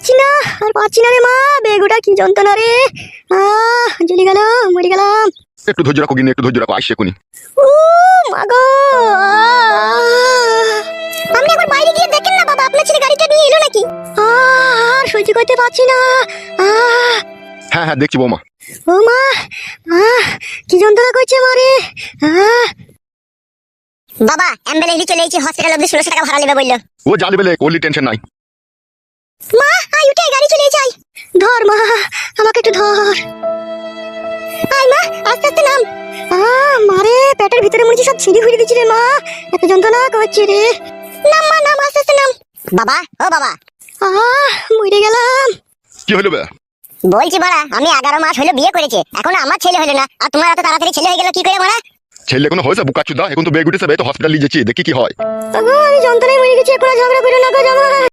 পাচ্ছি না, আর পাচ্ছি না রে মা। বেগুটা কি যন্ত্রণা রে। জ্বলে গেল, মরে গেলাম। একটু ধৈর্য রাখো গিনি, একটু ধৈর্য রাখো, আসছে কোনি। ও মা গো। আপনি একবার বাইরে গিয়ে দেখেন না বাবা, আপনার ছেলে গাড়িটা নিয়ে এলো নাকি? আর সহ্য করতে পারছি না। হ্যাঁ হ্যাঁ দেখছি বৌমা। ও মা, কি যন্ত্রণা করছে মারে। বাবা অ্যাম্বুলেন্সে চলে এসেছি, হসপিটাল অবধি 1600 টাকা ভাড়া নেবে বললো। ও যা নেবে কোলি টেনশন নাই। মা আই উঠে, গাড়ি চলে যাই। ধর মা, আমাকে একটু ধর। আই মা, আস্তে আস্তে নাম। মারে পেটের ভিতরে মনে হচ্ছে সব ছিঁড়ি খুঁড়ি দিচ্ছে রে মা, এত যন্ত্রণা করছে রে। নাম মা, নাম, আস্তে আস্তে নাম। বাবা, ও বাবা। মরে গেলাম। কি হলো বে? বলছি বড়া, আমি 11 মাস হলো বিয়ে করেছে, এখন আমার ছেলে হলো না, আর তোমার এত তাড়াতাড়ি ছেলে হয়ে গেল কি করে বড়া? ছেলে কোনো হয়েছে বুকাচুদা, এখন তো বেগ উঠেছে, তো হসপিটাল নিয়ে যাচ্ছি, দেখি কি হয়। আমি যন্ত্রণায় মরে গেছি, এখন ঝগড়া করে না গো জামাই।